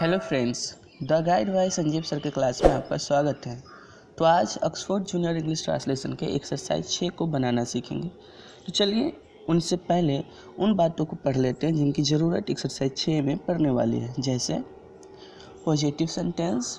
Hello friends, the guide by Sanjeev sir के class में आपका स्वागत है। तो आज ऑक्सफोर्ड जूनियर इंग्लिश ट्रांसलेशन के एक्सरसाइज 6 को बनाना सीखेंगे। तो चलिए उनसे पहले उन बातों को पढ़ लेते हैं जिनकी ज़रूरत एक्सरसाइज 6 में पढ़ने वाली है, जैसे positive sentence,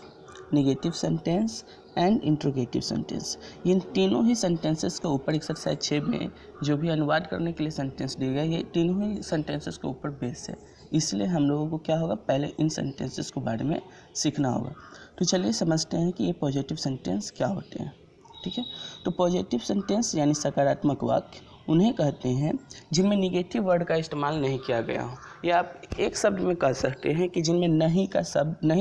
negative sentence and interrogative sentence. इन तीनों ही सेंटेंसेस के ऊपर एक्सरसाइज 6 में जो भी अनुवाद करने के लिए सेंटेंस दिए गए, ये तीनों ही सेंटेंसेस के ऊपर बेस है। इसलिए हम लोगों को क्या होगा, पहले इन सेंटेंसेस के बारे में सीखना होगा। तो चलिए समझते हैं कि ये पॉजिटिव सेंटेंस क्या होते हैं। ठीक है, तो पॉजिटिव सेंटेंस यानी सकारात्मक वाक्य उन्हें कहते हैं जिनमें निगेटिव वर्ड का इस्तेमाल नहीं किया गया हो, या आप एक शब्द में कह सकते हैं कि जिनमें नहीं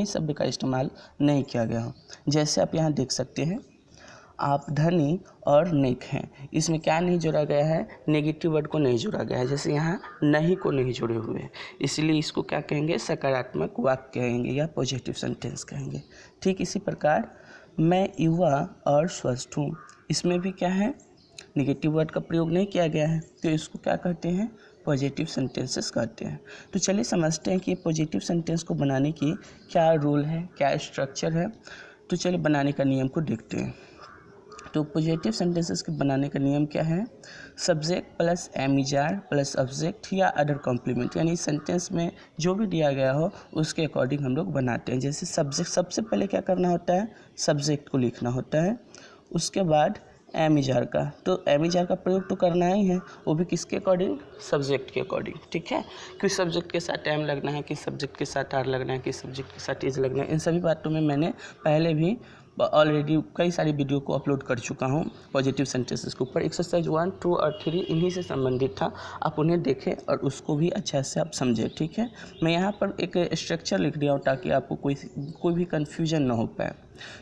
शब्द का इस्तेमाल नहीं किया गया हो। जैसे आप यहाँ देख सकते हैं, आप धनी और नेक हैं, इसमें क्या नहीं जोड़ा गया है, नेगेटिव वर्ड को नहीं जोड़ा गया है। जैसे यहाँ नहीं को नहीं जोड़े हुए हैं, इसलिए इसको क्या कहेंगे, सकारात्मक वाक्य कहेंगे या पॉजिटिव सेंटेंस कहेंगे। ठीक इसी प्रकार मैं युवा और स्वस्थ हूँ, इसमें भी क्या है, नेगेटिव वर्ड का प्रयोग नहीं किया गया है, तो इसको क्या कहते हैं, पॉजिटिव सेंटेंसेस कहते हैं। तो चलिए समझते हैं कि पॉजिटिव सेंटेंस को बनाने की क्या रूल है, क्या स्ट्रक्चर है। तो चलिए बनाने का नियम को देखते हैं। तो पॉजिटिव सेंटेंसेस के बनाने का नियम क्या है, सब्जेक्ट प्लस एमिजार प्लस ऑब्जेक्ट या अदर कॉम्प्लीमेंट, यानी सेंटेंस में जो भी दिया गया हो उसके अकॉर्डिंग हम लोग बनाते हैं। जैसे सब्जेक्ट, सबसे पहले क्या करना होता है, सब्जेक्ट को लिखना होता है, उसके बाद एमिजार का, तो एमिजार का प्रयोग तो करना ही है, वो भी किसके अकॉर्डिंग, सब्जेक्ट के अकॉर्डिंग। ठीक है, किस सब्जेक्ट के साथ एम लगना है, किस सब्जेक्ट के साथ आर लगना है, किस सब्जेक्ट के साथ इज लगना है, इन सभी बातों में मैंने पहले भी ऑलरेडी कई सारी वीडियो को अपलोड कर चुका हूँ पॉजिटिव सेंटेंसेस के ऊपर। एक्सरसाइज 1, 2 और 3 इन्हीं से संबंधित था, आप उन्हें देखें और उसको भी अच्छे से आप समझें। ठीक है, मैं यहाँ पर एक स्ट्रक्चर लिख दिया हूँ ताकि आपको कोई भी कन्फ्यूजन ना हो पाए।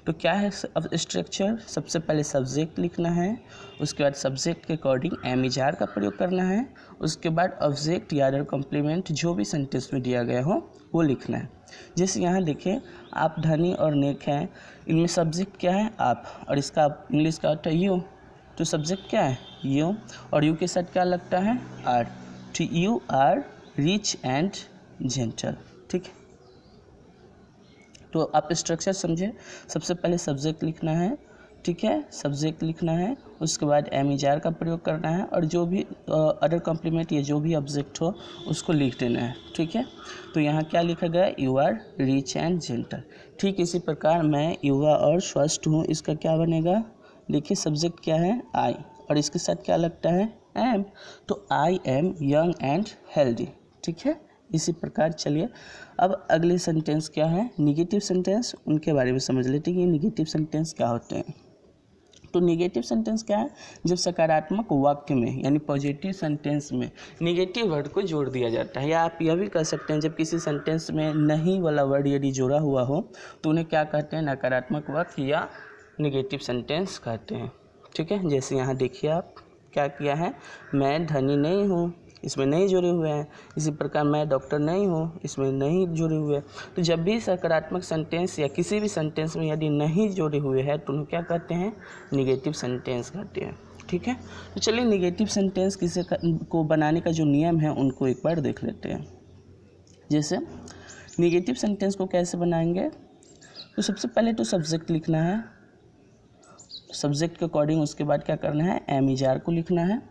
तो क्या है अब स्ट्रक्चर, सबसे पहले सब्जेक्ट लिखना है, उसके बाद सब्जेक्ट के अकॉर्डिंग एमिजार का प्रयोग करना है, उसके बाद ऑब्जेक्ट या अदर कॉम्प्लीमेंट जो भी सेंटेंस में दिया गया हो वो लिखना है। जैसे यहाँ देखें, आप धनी और नेक हैं, इनमें सब्जेक्ट क्या है, आप, और इसका इंग्लिश का अर्थ है यू, तो सब्जेक्ट क्या है, यू, और यू के साथ क्या लगता है, आर, तो you are rich and gentle. ठीक है, तो आप स्ट्रक्चर समझे, सबसे पहले सब्जेक्ट लिखना है, ठीक है, सब्जेक्ट लिखना है, उसके बाद एमिजार का प्रयोग करना है, और जो भी अदर कॉम्प्लीमेंट या जो भी ऑब्जेक्ट हो उसको लिख देना है। ठीक है, तो यहाँ क्या लिखा गया, you are rich and gentle. ठीक इसी प्रकार मैं युवा और स्वस्थ हूँ, इसका क्या बनेगा, देखिए सब्जेक्ट क्या है, आई, और इसके साथ क्या लगता है, एम, तो I am young and healthy. ठीक है, इसी प्रकार चलिए अब अगले सेंटेंस क्या है, निगेटिव सेंटेंस, उनके बारे में समझ लेते हैं कि निगेटिव सेंटेंस क्या होते हैं। तो निगेटिव सेंटेंस क्या है, जब सकारात्मक वाक्य में यानी पॉजिटिव सेंटेंस में निगेटिव वर्ड को जोड़ दिया जाता है, या आप यह भी कह सकते हैं जब किसी सेंटेंस में नहीं वाला वर्ड यदि जोड़ा हुआ हो तो उन्हें क्या कहते हैं, नकारात्मक वाक्य या निगेटिव सेंटेंस कहते हैं। ठीक है, जैसे यहाँ देखिए आप क्या किया है, मैं धनी नहीं हूँ, इसमें नहीं जुड़े हुए हैं। इसी प्रकार मैं डॉक्टर नहीं हूँ, इसमें नहीं जुड़े हुए हैं। तो जब भी सकारात्मक सेंटेंस या किसी भी सेंटेंस में यदि नहीं जुड़े हुए हैं तो उन्हें क्या कहते हैं, निगेटिव सेंटेंस कहते हैं। ठीक है, तो चलिए निगेटिव सेंटेंस को बनाने का जो नियम है उनको एक बार देख लेते हैं। जैसे निगेटिव सेंटेंस को कैसे बनाएंगे, तो सबसे पहले तो सब्जेक्ट लिखना है, सब्जेक्ट के अकॉर्डिंग उसके बाद क्या करना है, एमिजार को लिखना है,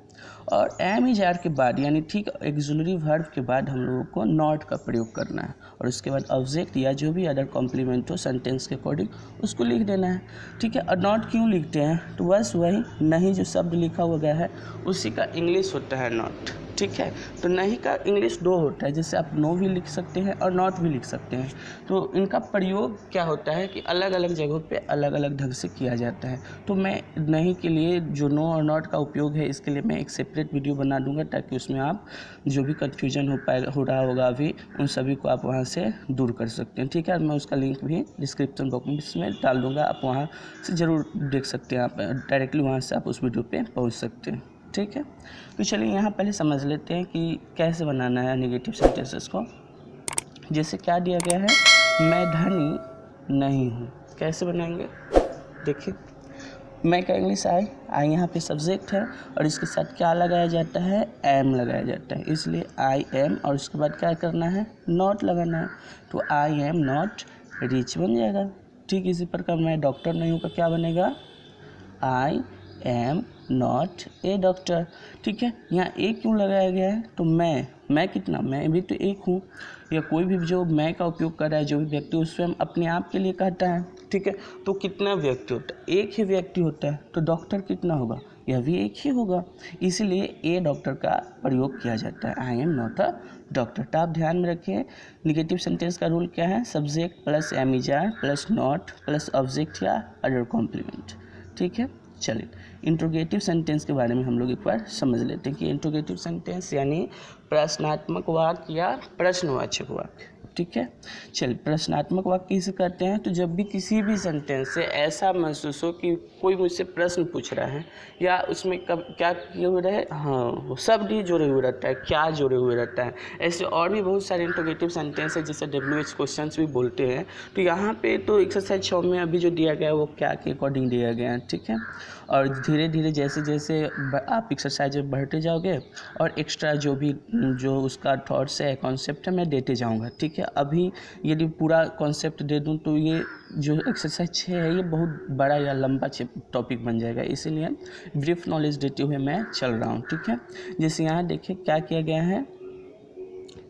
और एमिजार के बाद यानी ठीक ऑक्सिलरी वर्ब के बाद हम लोगों को नॉट का प्रयोग करना है, और उसके बाद ऑब्जेक्ट या जो भी अदर कॉम्प्लीमेंट हो सेंटेंस के अकॉर्डिंग उसको लिख देना है। ठीक है, और नॉट क्यों लिखते हैं, तो बस वही नहीं जो शब्द लिखा हुआ गया है उसी का इंग्लिश होता है नॉट। ठीक है, तो नहीं का इंग्लिश 2 होता है, जैसे आप नो भी लिख सकते हैं और नॉट भी लिख सकते हैं। तो इनका प्रयोग क्या होता है कि अलग अलग जगहों पे अलग अलग ढंग से किया जाता है। तो मैं नहीं के लिए जो नो और नॉट का उपयोग है इसके लिए मैं एक सेपरेट वीडियो बना दूंगा, ताकि उसमें आप जो भी कन्फ्यूजन हो रहा होगा अभी उन सभी को आप वहाँ से दूर कर सकते हैं। ठीक है, मैं उसका लिंक भी डिस्क्रिप्शन बॉक्स में डाल दूँगा, आप वहाँ से ज़रूर देख सकते हैं, आप डायरेक्टली वहाँ से आप उस वीडियो पर पहुँच सकते हैं। ठीक है, तो चलिए यहाँ पहले समझ लेते हैं कि कैसे बनाना है नेगेटिव सेंटेंसेस को। जैसे क्या दिया गया है, मैं धनी नहीं हूँ, कैसे बनाएंगे, देखिए मैं का इंग्लिश आई यहाँ पे सब्जेक्ट है और इसके साथ क्या लगाया जाता है, एम लगाया जाता है, इसलिए आई एम और उसके बाद क्या करना है, नॉट लगाना है, तो आई एम नॉट रिच बन जाएगा। ठीक इसी प्रकार मैं डॉक्टर नहीं हूँ का क्या बनेगा, आई एम नॉट ए डॉक्टर। ठीक है, यहाँ ए क्यों लगाया गया है, तो मैं कितना, मैं भी तो एक हूँ, या कोई भी जो मैं का उपयोग कर रहा है जो भी व्यक्ति उस स्वयं अपने आप के लिए कहता है। ठीक है, तो कितना व्यक्ति होता है, एक ही व्यक्ति होता है, तो डॉक्टर कितना होगा, यह भी एक ही होगा, इसीलिए ए डॉक्टर का प्रयोग किया जाता है, आई एम नॉट अ डॉक्टर। तो आप ध्यान में रखिए निगेटिव सेंटेंस का रूल क्या है, subject plus am is are plus not plus object या अदर कॉम्प्लीमेंट। ठीक है, चलिए इंट्रोगेटिव सेंटेंस के बारे में हम लोग एक बार समझ लेते हैं कि इंट्रोगेटिव सेंटेंस यानी प्रश्नात्मक वाक्य या प्रश्नवाचक वाक्य। ठीक है, चलिए प्रश्नात्मक वाक्य किसे कहते हैं, तो जब भी किसी भी सेंटेंस से ऐसा महसूस हो कि कोई मुझसे प्रश्न पूछ रहा है या उसमें कब क्या किए हुए रहे, हाँ वो सब डी जोड़े हुए रहता है, क्या जोड़े हुए रहता है। ऐसे और भी बहुत सारे इंट्रोगेटिव सेंटेंस है जिसे WH क्वेश्चंस भी बोलते हैं। तो यहाँ पे तो एक्सरसाइज 6 में अभी जो दिया गया है वो क्या के अकॉर्डिंग दिया गया है। ठीक है, और धीरे धीरे जैसे जैसे आप एक्सरसाइज में बढ़ते जाओगे और एक्स्ट्रा जो उसका थॉट्स है, कॉन्सेप्ट है, मैं देते जाऊंगा। ठीक है, अभी यदि पूरा कॉन्सेप्ट दे दूं तो ये जो एक्सरसाइज 6 है ये बहुत बड़ा या लंबा टॉपिक बन जाएगा, इसीलिए ब्रीफ नॉलेज देते हुए मैं चल रहा हूँ। ठीक है, जैसे यहाँ देखिए क्या किया गया है,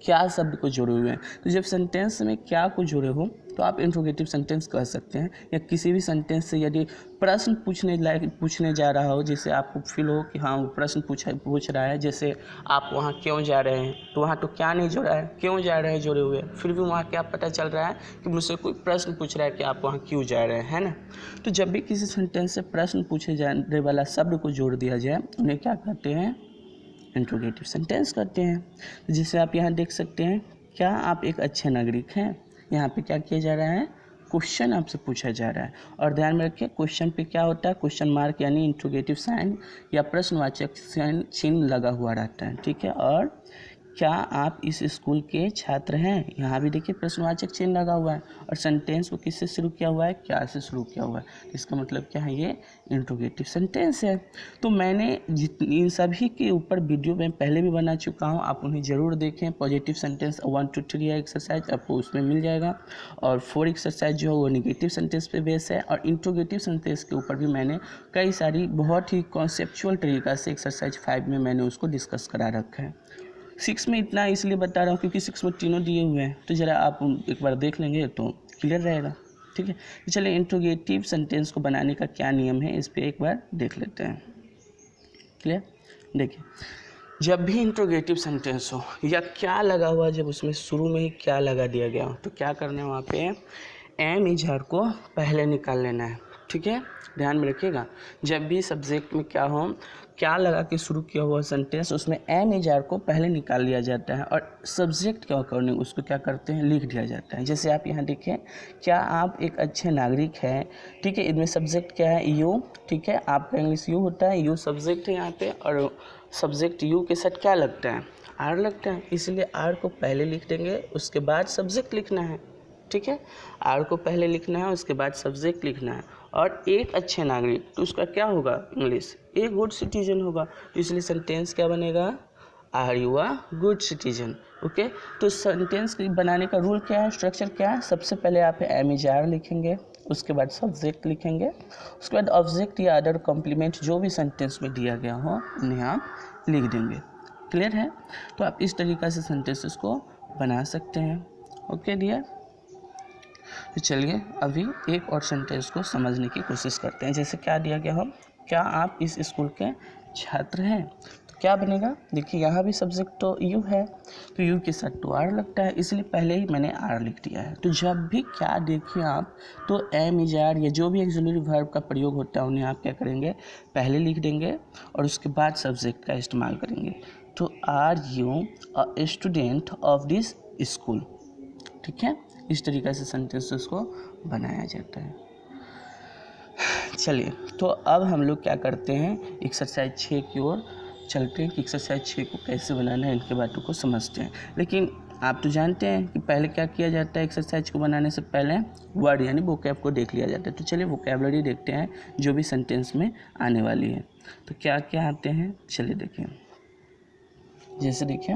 क्या शब्द को जोड़े हुए हैं, तो जब सेंटेंस में क्या को जोड़े हो तो आप इंट्रोगेटिव सेंटेंस कह सकते हैं। या किसी भी सेंटेंस से यदि प्रश्न पूछने जा रहा हो, जैसे आपको फील हो कि हाँ वो प्रश्न पूछ रहा है, जैसे आप वहाँ क्यों जा रहे हैं, तो वहाँ तो क्या नहीं जोड़ा है, क्यों जा रहे हैं जोड़े हुए, फिर भी वहाँ क्या पता चल रहा है कि मुझसे कोई प्रश्न पूछ रहा है कि आप वहाँ क्यों जा रहे हैं, है ना। तो जब भी किसी सेंटेंस से प्रश्न पूछे जाने वाला शब्द को जोड़ दिया जाए उन्हें क्या कहते हैं, इंट्रोगेटिव सेंटेंस करते हैं। जिसे आप यहाँ देख सकते हैं, क्या आप एक अच्छे नागरिक हैं, यहाँ पे क्या किया जा रहा है, क्वेश्चन आपसे पूछा जा रहा है। और ध्यान में रखिए क्वेश्चन पे क्या होता है, क्वेश्चन मार्क यानी इंट्रोगेटिव साइन या प्रश्नवाचक चिन्ह लगा हुआ रहता है। ठीक है, और क्या आप इस स्कूल के छात्र हैं, यहाँ भी देखिए प्रश्नवाचक चिन्ह लगा हुआ है, और सेंटेंस को किससे शुरू किया हुआ है, क्या से शुरू किया हुआ है, इसका मतलब क्या है, ये इंट्रोगेटिव सेंटेंस है। तो मैंने इन सभी के ऊपर वीडियो में पहले भी बना चुका हूँ, आप उन्हें ज़रूर देखें। पॉजिटिव सेंटेंस 1 to 3 एक्सरसाइज आपको उसमें मिल जाएगा, और 4 एक्सरसाइज जो है वो निगेटिव सेंटेंस पे बेस है, और इंट्रोगेटिव सेंटेंस के ऊपर भी मैंने कई सारी बहुत ही कॉन्सेप्चुअल तरीक़ा से एक्सरसाइज 5 में मैंने उसको डिस्कस करा रखा है। 6 में इतना इसलिए बता रहा हूँ क्योंकि 6 में तीनों दिए हुए हैं, तो ज़रा आप एक बार देख लेंगे तो क्लियर रहेगा। ठीक है, तो चलिए इंट्रोगेटिव सेंटेंस को बनाने का क्या नियम है इस पर एक बार देख लेते हैं। क्लियर, देखिए जब भी इंट्रोगेटिव सेंटेंस हो या क्या लगा हुआ, जब उसमें शुरू में ही क्या लगा दिया गया हो तो क्या करना है, वहाँ पे एम इजहार को पहले निकाल लेना है। ठीक है, ध्यान में रखिएगा, जब भी सब्जेक्ट में क्या हो, क्या लगा के शुरू किया हुआ सेंटेंस, उसमें एन इजहार को पहले निकाल लिया जाता है और सब्जेक्ट के अकॉर्डिंग उसको क्या करते हैं, लिख दिया जाता है। जैसे आप यहाँ देखें, क्या आप एक अच्छे नागरिक हैं। ठीक है, इनमें सब्जेक्ट क्या है, यू। ठीक है, आपका इंग्लिश यू होता है, यू सब्जेक्ट है यहाँ पे, और सब्जेक्ट यू के साथ क्या लगता है, आर लगता है, इसलिए आर को पहले लिख देंगे, उसके बाद सब्जेक्ट लिखना है। ठीक है, आर को पहले लिखना है, उसके बाद सब्जेक्ट लिखना है। और एक अच्छे नागरिक, तो उसका क्या होगा, इंग्लिश ए गुड सिटीजन होगा, तो इसलिए सेंटेंस क्या बनेगा, are you a good citizen. Okay, तो सेंटेंस बनाने का रूल क्या है, स्ट्रक्चर क्या है, सबसे पहले आप एम इज आर लिखेंगे, उसके बाद सब्जेक्ट लिखेंगे, उसके बाद ऑब्जेक्ट या अदर कॉम्प्लीमेंट जो भी सेंटेंस में दिया गया हो उन्हें आप लिख देंगे। क्लियर है, तो आप इस तरीक़ा से सेंटेंसेस को बना सकते हैं। ओके डियर, तो चलिए अभी एक और सेंटेंस को समझने की कोशिश करते हैं। जैसे क्या दिया गया हो, क्या आप इस स्कूल के छात्र हैं, तो क्या बनेगा, देखिए यहाँ भी सब्जेक्ट तो यू है, तो यू के साथ तो आर लगता है, इसलिए पहले ही मैंने आर लिख दिया है। तो जब भी क्या देखिए आप, तो एम इज आर या जो भी एक्सिलरी वर्ब का प्रयोग होता है उन्हें आप क्या करेंगे, पहले लिख देंगे और उसके बाद सब्जेक्ट का इस्तेमाल करेंगे। तो are you a student of this school. ठीक है, इस तरीक़े से सेंटेंसेस को बनाया जाता है। चलिए, तो अब हम लोग क्या करते हैं, एक्सरसाइज 6 की ओर चलते हैं कि एक्सरसाइज 6 को कैसे बनाना है, इनके बातों को समझते हैं। लेकिन आप तो जानते हैं कि पहले क्या किया जाता है, एक्सरसाइज को बनाने से पहले वर्ड यानी वोकैब को देख लिया जाता है। तो चलिए वोकैबलरी देखते हैं जो भी सेंटेंस में आने वाली है। तो क्या क्या आते हैं चलिए देखें। जैसे देखिए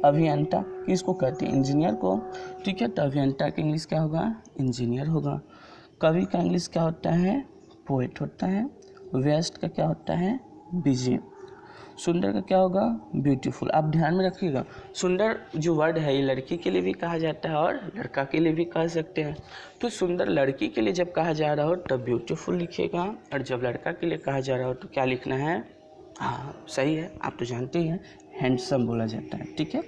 अभियंता किसको कहते हैं, इंजीनियर को, ठीक है। तो अभियंता का इंग्लिश क्या होगा, इंजीनियर होगा। कवि का इंग्लिश क्या होता है, पोएट होता है। व्यस्त का क्या होता है, बिजी। सुंदर का क्या होगा, ब्यूटीफुल। आप ध्यान में रखिएगा, सुंदर जो वर्ड है ये लड़की के लिए भी कहा जाता है और लड़का के लिए भी कह सकते हैं। तो सुंदर लड़की के लिए जब कहा जा रहा हो तब ब्यूटीफुल लिखिएगा, और जब लड़का के लिए कहा जा रहा हो तो क्या लिखना है, हाँ सही है, आप तो जानते ही हैं, हैंडसम बोला जाता है, ठीक है।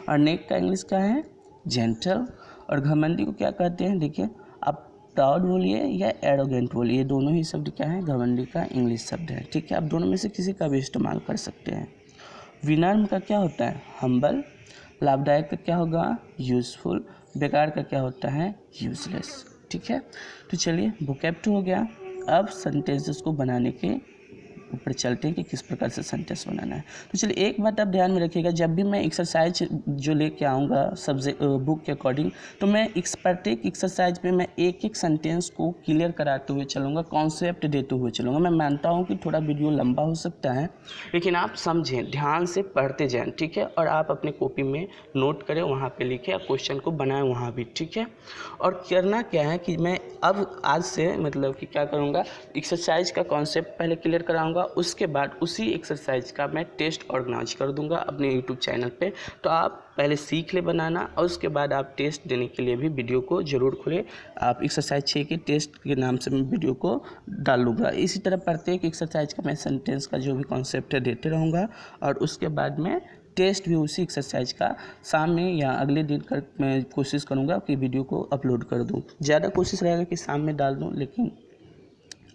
और नेक का इंग्लिश क्या है, जेंटल। और घमंडी को क्या कहते हैं, देखिए आप प्राउड बोलिए या एरोगेंट बोलिए, दोनों ही शब्द क्या है, घमंडी का इंग्लिश शब्द है, ठीक है। आप दोनों में से किसी का भी इस्तेमाल कर सकते हैं। विनम्र का क्या होता है, हम्बल। लाभदायक का क्या होगा, यूज़फुल। बेकार का क्या होता है, यूजलेस, ठीक है। तो चलिए वोकैब हो गया। अब सेंटेंसेस को बनाने के ऊपर चलते हैं कि किस प्रकार से सेंटेंस बनाना है। तो चलिए एक बात आप ध्यान में रखिएगा, जब भी मैं एक्सरसाइज जो लेके आऊँगा सब्जेक्ट बुक के अकॉर्डिंग, तो मैं प्रत्येक एक्सरसाइज में मैं एक एक सेंटेंस को क्लियर कराते हुए चलूँगा, कॉन्सेप्ट देते हुए चलूँगा। मैं मानता हूँ कि थोड़ा वीडियो लंबा हो सकता है, लेकिन आप समझें, ध्यान से पढ़ते जाएँ, ठीक है। और आप अपने कॉपी में नोट करें, वहाँ पर लिखें, या क्वेश्चन को बनाएं वहाँ भी, ठीक है। और करना क्या है कि मैं अब आज से मतलब कि क्या करूँगा, एक्सरसाइज का कॉन्सेप्ट पहले क्लियर कराऊँगा, उसके बाद उसी एक्सरसाइज का मैं टेस्ट ऑर्गेनाइज कर दूंगा अपने यूट्यूब चैनल पे। तो आप पहले सीख ले बनाना, और उसके बाद आप टेस्ट देने के लिए भी वीडियो को ज़रूर खोलें। आप एक्सरसाइज 6 के टेस्ट के नाम से मैं वीडियो को डाल लूँगा। इसी तरह प्रत्येक एक्सरसाइज का मैं सेंटेंस का जो भी कॉन्सेप्ट है देते रहूँगा, और उसके बाद मैं टेस्ट भी उसी एक्सरसाइज का शाम में या अगले दिन कर मैं कोशिश करूँगा कि वीडियो को अपलोड कर दूँ। ज़्यादा कोशिश रहेगा कि शाम में डाल दूँ, लेकिन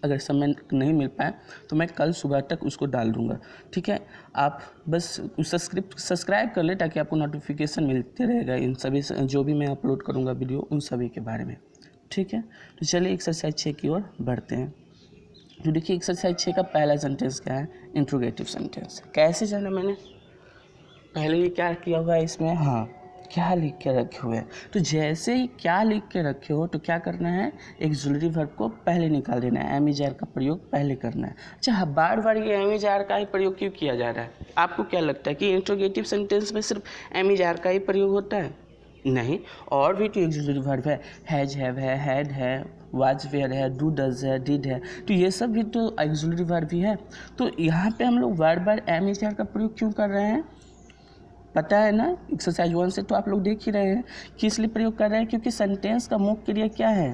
अगर समय नहीं मिल पाए तो मैं कल सुबह तक उसको डाल दूँगा, ठीक है। आप बस सब्सक्राइब कर ले ताकि आपको नोटिफिकेशन मिलते रहेगा इन सभी जो भी मैं अपलोड करूँगा वीडियो, उन सभी के बारे में, ठीक है। तो चलिए एक्सरसाइज 6 की ओर बढ़ते हैं। तो देखिए एक्सरसाइज 6 का पहला सेंटेंस क्या है, इंट्रोगेटिव सेंटेंस। कैसे जाना, मैंने पहले ही क्या किया हुआ है इसमें, हाँ क्या लिख के रखे हुए हैं। तो जैसे ही क्या लिख के रखे हो तो क्या करना है, एक्सिलरी वर्ब को पहले निकाल देना है, एम इज आर का प्रयोग पहले करना है। अच्छा बार बार ये एम इज आर का ही प्रयोग क्यों किया जा रहा है, आपको क्या लगता है कि इंट्रोगेटिव सेंटेंस में सिर्फ एम इज आर का ही प्रयोग होता है? नहीं, और भी तो एक्सिलरी वर्ब है, हैज हैव है, हैड है, वाज वेयर है, डू डज है, डिड है, तो ये सब भी तो एक्सिलरी वर्ब ही है। तो यहाँ पे हम लोग बार बार एम इज आर का प्रयोग क्यों कर रहे हैं, पता है ना, एक्सरसाइज 1 से तो आप लोग देख ही रहे हैं कि इसलिए प्रयोग कर रहे हैं क्योंकि सेंटेंस का मुख्य क्रिया क्या है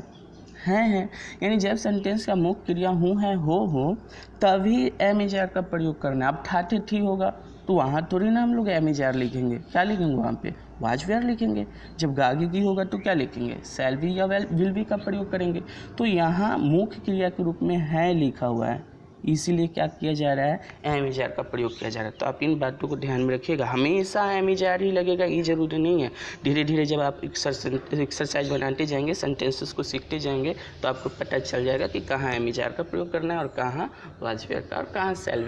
यानी जब सेंटेंस का मुख्य क्रिया हूँ है हो तभी एम इज आर का प्रयोग करना है। अब ठाठे ठी होगा तो वहाँ थोड़ी ना हम लोग एम इज आर लिखेंगे, क्या लिखेंगे वहाँ पे, वाज वेयर लिखेंगे। जब गागी की होगा तो क्या लिखेंगे, शैल बी या विल बी का प्रयोग करेंगे। तो यहाँ मुख्य क्रिया के रूप में है लिखा हुआ है, इसीलिए क्या किया जा रहा है, एम इज आर का प्रयोग किया जा रहा है। तो आप इन बातों को ध्यान में रखिएगा, हमेशा एम इज आर ही लगेगा ये जरूरी नहीं है। धीरे धीरे जब आप एक्सरसाइज बनाते जाएंगे, सेंटेंसेस को सीखते जाएंगे, तो आपको पता चल जाएगा कि कहाँ एम इज आर का प्रयोग करना है और कहाँ वाज वेयर का, और कहाँ शैल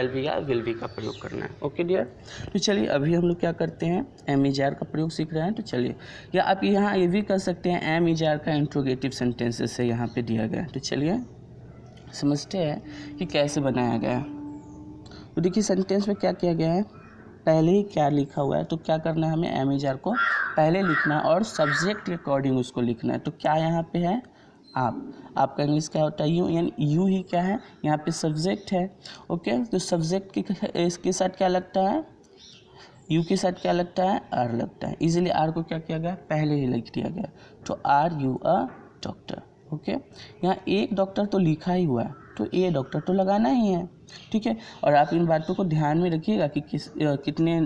बी या विल बी का प्रयोग करना है। ओके डियर, तो चलिए अभी हम लोग क्या करते हैं, एम इज आर का प्रयोग सीख रहे हैं। तो चलिए, या आप यहाँ ये भी कर सकते हैं, एम इज आर का इंट्रोगेटिव सेंटेंसेस है यहाँ पे दिया गया है। तो चलिए समझते हैं कि कैसे बनाया गया है। तो देखिए सेंटेंस में क्या किया गया है, पहले ही क्या लिखा हुआ है, तो क्या करना है, हमें एम इज आर को पहले लिखना है और सब्जेक्ट के अकॉर्डिंग उसको लिखना है। तो क्या यहाँ पे है, आपका इंग्लिश क्या होता है, यू, यानी यू ही क्या है, यहाँ पे सब्जेक्ट है। ओके, तो सब्जेक्ट के साथ क्या लगता है, यू के साथ क्या लगता है, आर लगता है, इजीली आर को क्या किया गया, पहले ही लिख दिया गया। तो are you a doctor. Okay, यहाँ एक डॉक्टर तो लिखा ही हुआ है, तो ए डॉक्टर तो लगाना ही है, ठीक है। और आप इन बातों को ध्यान में रखिएगा कि कितने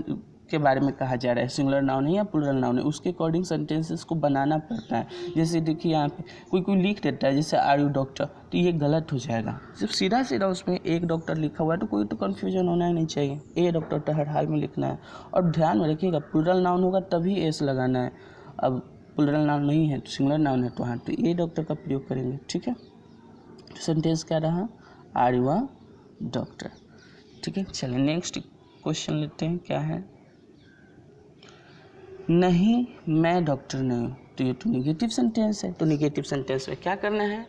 के बारे में कहा जा रहा है, सिंगुलर नाउन है या प्लूरल नाउन है, उसके अकॉर्डिंग सेंटेंसेस को बनाना पड़ता है। जैसे देखिए यहाँ पे कोई लिख देता है जैसे आर यू डॉक्टर, तो ये गलत हो जाएगा। सिर्फ सीधा सीधा उसमें एक डॉक्टर लिखा हुआ है तो कोई तो कन्फ्यूजन होना ही नहीं चाहिए, ए डॉक्टर तो हर हाल में लिखना है। और ध्यान में रखिएगा प्लूरल नाउन होगा तभी एस लगाना है, अब प्लूरल नाउन नहीं है तो सिंगुलर नाउन है तो हाँ, तो ए डॉक्टर का प्रयोग करेंगे, ठीक है। तो सेंटेंस क्या रहा, आर यू अ डॉक्टर, ठीक है। चलिए नेक्स्ट क्वेश्चन लेते हैं, क्या है, नहीं मैं डॉक्टर नहीं हूँ, तो ये तो निगेटिव सेंटेंस है। तो निगेटिव सेंटेंस में क्या करना है,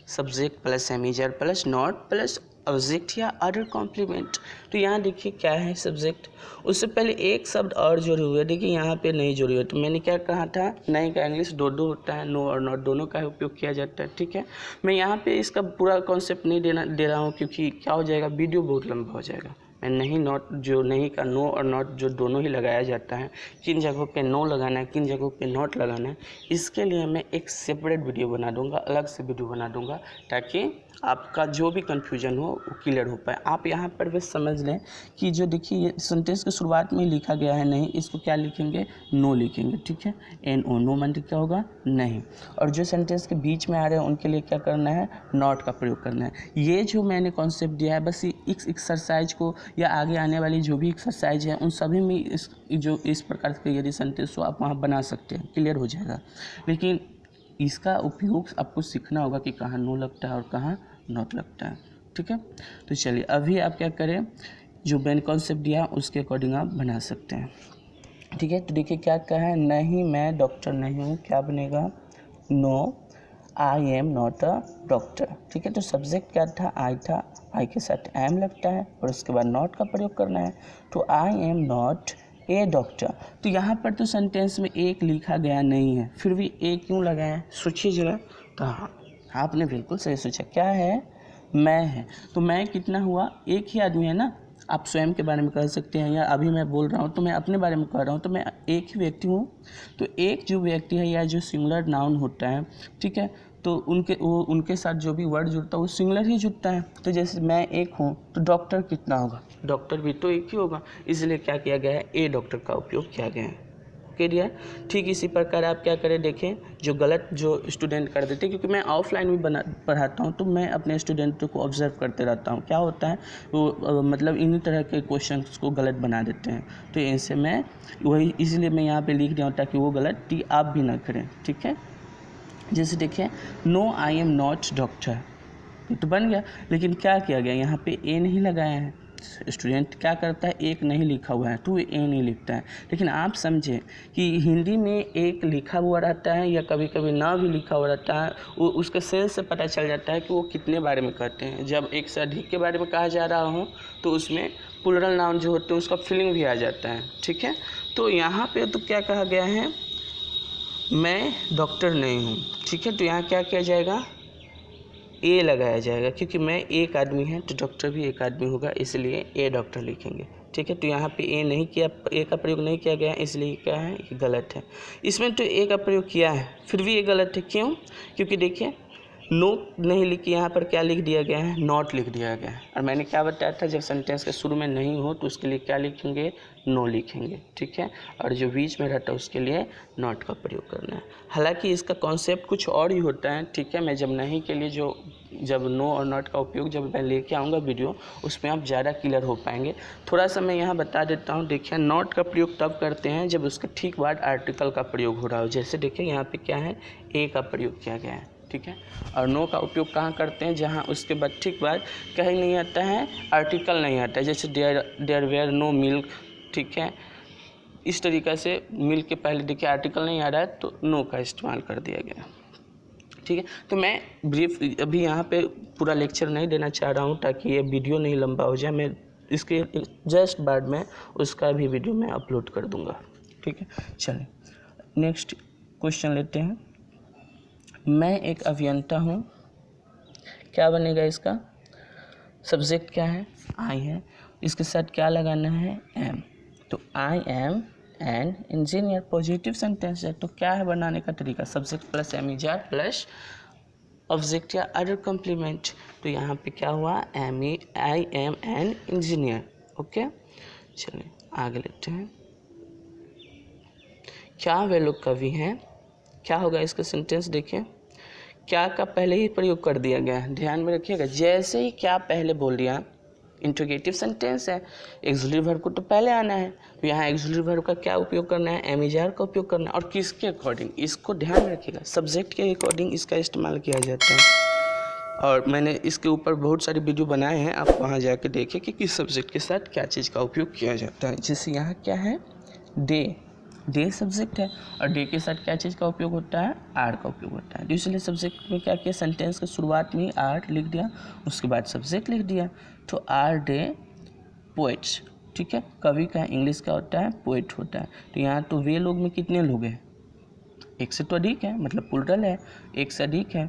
subject plus am is are plus not plus object या अदर कॉम्प्लीमेंट। तो यहाँ देखिए क्या है सब्जेक्ट, उससे पहले एक शब्द और जोड़े हुए, देखिए यहाँ पे नहीं जोड़े हुए। तो मैंने क्या कहा था, नहीं का इंग्लिश दो होता है, नो और नॉट दोनों का उपयोग किया जाता है। ठीक है, मैं यहाँ पे इसका पूरा कॉन्सेप्ट नहीं दे रहा हूँ, क्योंकि क्या हो जाएगा, वीडियो बहुत लंबा हो जाएगा। मैं नहीं नॉट जो नहीं का नो और नॉट जो दोनों ही लगाया जाता है, किन जगहों पे नो लगाना है, किन जगहों पे नॉट लगाना है, इसके लिए मैं एक सेपरेट वीडियो बना दूंगा, अलग से वीडियो बना दूंगा, ताकि आपका जो भी कन्फ्यूजन हो वो क्लियर हो पाए। आप यहाँ पर बस समझ लें कि जो देखिए ये सेंटेंस के शुरुआत में लिखा गया है नहीं, इसको क्या लिखेंगे, नो लिखेंगे। ठीक है, एन ओ, नो मतलब क्या होगा, नहीं। और जो सेंटेंस के बीच में आ रहे हैं उनके लिए क्या करना है, नॉट का प्रयोग करना है। ये जो मैंने कॉन्सेप्ट दिया है, बस इस एक्सरसाइज को या आगे आने वाली जो भी एक्सरसाइज है उन सभी में इस प्रकार के यदि सेंटेंस हो आप वहाँ बना सकते हैं, क्लियर हो जाएगा। लेकिन इसका उपयोग आपको सीखना होगा कि कहाँ नो लगता है और कहाँ नॉट लगता है। ठीक है, तो चलिए अभी आप क्या करें, जो मैंने कॉन्सेप्ट दिया उसके अकॉर्डिंग आप बना सकते हैं। ठीक है, तो देखिए क्या कहा है, नहीं मैं डॉक्टर नहीं हूँ, क्या बनेगा, no I am not a doctor. ठीक है, तो सब्जेक्ट क्या था, आई था, आई के साथ एम लगता है और उसके बाद नॉट का प्रयोग करना है। तो I am not a doctor. तो यहाँ पर तो सेंटेंस में एक लिखा गया नहीं है, फिर भी एक क्यों लगाए, सोचिए जरा। तो हाँ, आपने बिल्कुल सही सोचा, क्या है, मैं है। तो मैं कितना हुआ, एक ही आदमी है ना। आप स्वयं के बारे में कह सकते हैं, या अभी मैं बोल रहा हूँ तो मैं अपने बारे में कह रहा हूँ, तो मैं एक ही व्यक्ति हूँ। तो एक जो व्यक्ति है या जो सिंगुलर नाउन होता है, ठीक है, तो उनके साथ जो भी वर्ड जुड़ता है वो सिंगुलर ही जुड़ता है। तो जैसे मैं एक हूँ तो डॉक्टर कितना होगा, डॉक्टर भी तो एक ही होगा, इसलिए क्या किया गया है, ए डॉक्टर का उपयोग किया गया है। दिया। ठीक इसी प्रकार आप क्या करें, देखें जो गलत जो स्टूडेंट कर देते हैं, क्योंकि मैं ऑफलाइन भी पढ़ाता हूं, तो मैं अपने स्टूडेंटों को ऑब्जर्व करते रहता हूं, क्या होता है वो मतलब इन्हीं तरह के क्वेश्चंस को गलत बना देते हैं। तो इनसे मैं वही, इसलिए मैं यहाँ पे लिख दिया हूँ ताकि वो गलती आप भी ना करें। ठीक है, जैसे देखिए, no I am not doctor, ये तो बन गया, लेकिन क्या किया गया, यहाँ पे ए नहीं लगाया है। स्टूडेंट क्या करता है, एक नहीं लिखा हुआ है तो ए नहीं लिखता है। लेकिन आप समझें कि हिंदी में एक लिखा हुआ रहता है या कभी कभी ना भी लिखा हुआ रहता है, वो उसके सेंस से पता चल जाता है कि वो कितने बारे में कहते हैं। जब एक से अधिक के बारे में कहा जा रहा हो तो उसमें प्लूरल नाउन जो होते हैं उसका फीलिंग भी आ जाता है। ठीक है, तो यहाँ पे तो क्या कहा गया है, मैं डॉक्टर नहीं हूँ। ठीक है, तो यहाँ क्या किया जाएगा, ए लगाया जाएगा, क्योंकि मैं एक आदमी है तो डॉक्टर भी एक आदमी होगा, इसलिए ए डॉक्टर लिखेंगे। ठीक है, तो यहाँ पे ए नहीं किया, ए का प्रयोग नहीं किया गया, इसलिए क्या है, ये गलत है। इसमें तो ए का प्रयोग किया है फिर भी ये गलत है, क्यों, क्योंकि देखिए नो नहीं लिख के यहाँ पर क्या लिख दिया गया है, नॉट लिख दिया गया है। और मैंने क्या बताया था, जब सेंटेंस के शुरू में नहीं हो तो उसके लिए क्या लिखेंगे, नो लिखेंगे। ठीक है, और जो बीच में रहता है उसके लिए नॉट का प्रयोग करना है। हालांकि इसका कॉन्सेप्ट कुछ और ही होता है। ठीक है, मैं जब नहीं के लिए जब नो और नॉट का उपयोग जब मैं लेके आऊँगा वीडियो, उसमें आप ज़्यादा क्लियर हो पाएंगे। थोड़ा सा मैं यहाँ बता देता हूँ। देखिए, नॉट का प्रयोग तब करते हैं जब उसके ठीक बाद आर्टिकल का प्रयोग हो रहा हो। जैसे देखिए यहाँ पे क्या है, ए का प्रयोग किया गया है। ठीक है, और नो का उपयोग कहाँ करते हैं, जहाँ उसके बाद ठीक बाद कहीं नहीं आता है, आर्टिकल नहीं आता है। जैसे देयर वेयर नो मिल्क। ठीक है, इस तरीक़े से मिल्क के पहले देखिए आर्टिकल नहीं आ रहा है तो नो का इस्तेमाल कर दिया गया। ठीक है, तो मैं ब्रीफ अभी यहाँ पे पूरा लेक्चर नहीं देना चाह रहा हूँ ताकि ये वीडियो नहीं लंबा हो जाए। मैं इसके जस्ट बाद में उसका भी वीडियो मैं अपलोड कर दूँगा। ठीक है, चलिए नेक्स्ट क्वेश्चन लेते हैं। मैं एक अभियंता हूँ, क्या बनेगा इसका, सब्जेक्ट क्या है, आई है, इसके साथ क्या लगाना है, एम। तो I am an engineer, positive sentence है। तो क्या है बनाने का तरीका, subject plus am is are plus object या अदर कॉम्प्लीमेंट। तो यहाँ पे क्या हुआ, I am an engineer. Okay, चलिए आगे लेते हैं। क्या वे लोग कवि हैं, क्या होगा इसका सेंटेंस, देखिए क्या का पहले ही प्रयोग कर दिया गया है, ध्यान में रखिएगा। जैसे ही क्या पहले बोल दिया, इंट्रोगेटिव सेंटेंस है, एक्सक्लूसिव वर्ब को तो पहले आना है। तो यहाँ एक्सक्लूसिव वर्ब का क्या उपयोग करना है, एम इज आर का उपयोग करना है। और किसके अकॉर्डिंग, इसको ध्यान में रखिएगा, सब्जेक्ट के अकॉर्डिंग इसका इस्तेमाल किया जाता है। और मैंने इसके ऊपर बहुत सारी वीडियो बनाए हैं, आप वहाँ जाके देखिए कि किस सब्जेक्ट के साथ क्या चीज़ का उपयोग किया जाता है। जैसे यहाँ क्या है, दे, डे सब्जेक्ट है और डे के साथ क्या चीज़ का उपयोग होता है, आर का उपयोग होता है। तो इसलिए सब्जेक्ट में क्या किया, सेंटेंस के शुरुआत में ही आर लिख दिया, उसके बाद सब्जेक्ट लिख दिया। तो आर डे पोएट्स, ठीक है। कवि का इंग्लिश क्या होता है, पोएट होता है। तो यहाँ तो वे लोग में कितने लोग हैं, एक से तो अधिक है, मतलब प्लुरल है, एक से अधिक है।